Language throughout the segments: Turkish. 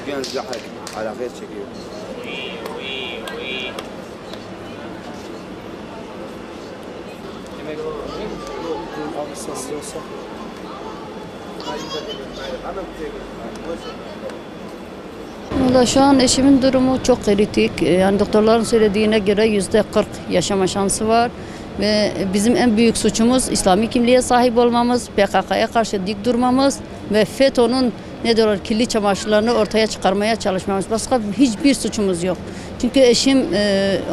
كان زحك على غير شكل. Valla şu an eşimin durumu çok kritik. Yani doktorların söylediğine göre %40 yaşama şansı var. Ve bizim en büyük suçumuz İslami kimliğe sahip olmamız, PKK'ya karşı dik durmamız ve FETÖ'nün kirli çamaşırlarını ortaya çıkarmaya çalışmamız. Başka hiçbir suçumuz yok. Çünkü eşim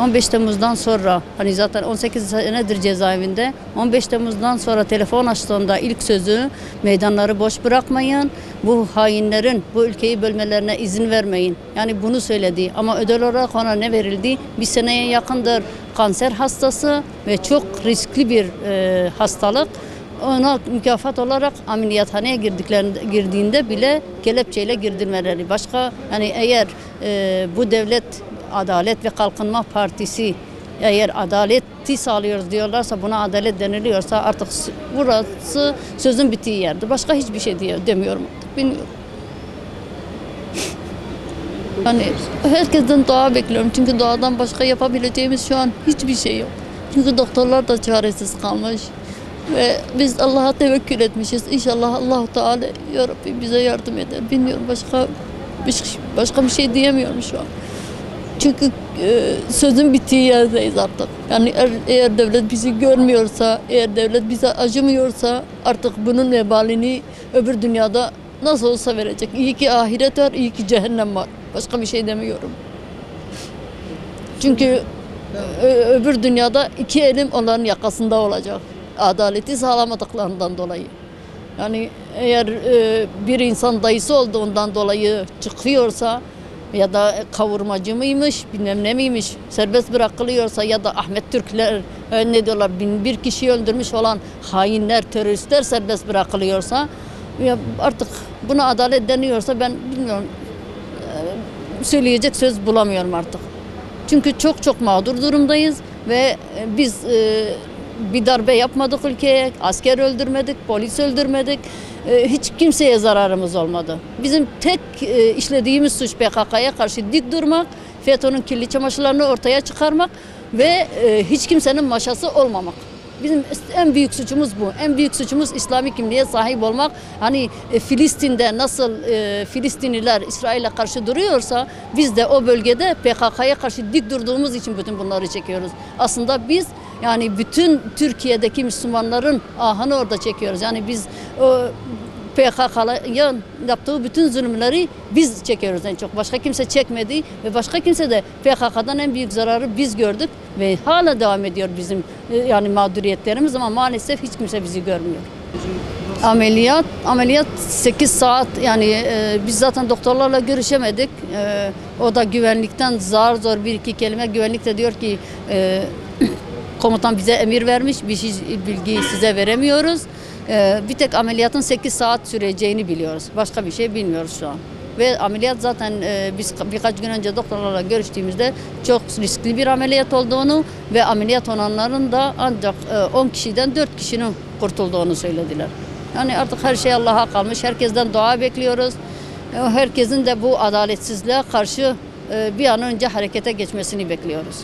15 Temmuz'dan sonra, hani zaten 18 senedir cezaevinde, 15 Temmuz'dan sonra telefon açtığında ilk sözü meydanları boş bırakmayın, bu hainlerin bu ülkeyi bölmelerine izin vermeyin. Yani bunu söyledi ama ödül olarak ona ne verildi? Bir seneye yakındır kanser hastası ve çok riskli bir hastalık. Ona mükafat olarak ameliyathaneye girdiğinde bile kelepçeyle girdirmeleri. Başka yani eğer bu devlet Adalet ve Kalkınma Partisi eğer adaleti sağlıyoruz diyorlarsa, buna adalet deniliyorsa artık burası sözün bittiği yerdir. Başka hiçbir şey demiyorum artık. Bilmiyorum. Hani herkesten dua bekliyorum. Çünkü duadan başka yapabileceğimiz şu an hiçbir şey yok. Çünkü doktorlar da çaresiz kalmış. Ve biz Allah'a tevekkül etmişiz. İnşallah Allah-u Teala ya Rabbi bize yardım eder. Bilmiyorum, başka bir şey diyemiyorum şu an. Çünkü sözün bittiği yerdeyiz artık. Yani eğer devlet bizi görmüyorsa, eğer devlet bize acımıyorsa artık bunun vebalini öbür dünyada nasıl olsa verecek. İyi ki ahiret var, iyi ki cehennem var. Başka bir şey demiyorum. Çünkü öbür dünyada iki elim onların yakasında olacak. Adaleti sağlamadıklarından dolayı. Yani eğer bir insan dayısı olduğundan dolayı çıkıyorsa ya da kavurmacı mıymış, bilmem ne miymiş, serbest bırakılıyorsa ya da Ahmet Türkler ne diyorlar, 1001 kişiyi öldürmüş olan hainler, teröristler serbest bırakılıyorsa, ya artık buna adalet deniyorsa ben bilmiyorum, söyleyecek söz bulamıyorum artık. Çünkü çok mağdur durumdayız ve biz bir darbe yapmadık ülkeye, asker öldürmedik, polis öldürmedik, hiç kimseye zararımız olmadı. Bizim tek işlediğimiz suç PKK'ya karşı dik durmak, FETÖ'nün kirli çamaşırlarını ortaya çıkarmak ve hiç kimsenin maşası olmamak. Bizim en büyük suçumuz bu. En büyük suçumuz İslami kimliğe sahip olmak. Hani Filistin'de nasıl Filistinliler İsrail'e karşı duruyorsa biz de o bölgede PKK'ya karşı dik durduğumuz için bütün bunları çekiyoruz. Aslında biz yani bütün Türkiye'deki Müslümanların ahını orada çekiyoruz. Yani biz PKK'nın yaptığı bütün zulümleri biz çekiyoruz en çok. Başka kimse çekmedi ve başka kimse de PKK'dan en büyük zararı biz gördük ve hala devam ediyor bizim yani mağduriyetlerimiz ama maalesef hiç kimse bizi görmüyor. Ameliyat 8 saat yani biz zaten doktorlarla görüşemedik. O da güvenlikten zor bir iki kelime, güvenlik de diyor ki komutan bize emir vermiş, bir şey bilgi size veremiyoruz. Bir tek ameliyatın 8 saat süreceğini biliyoruz. Başka bir şey bilmiyoruz şu an. Ve ameliyat zaten biz birkaç gün önce doktorlarla görüştüğümüzde çok riskli bir ameliyat olduğunu ve ameliyat olanların da ancak 10 kişiden 4 kişinin kurtulduğunu söylediler. Yani artık her şey Allah'a kalmış. Herkesten dua bekliyoruz. Herkesin de bu adaletsizliğe karşı bir an önce harekete geçmesini bekliyoruz.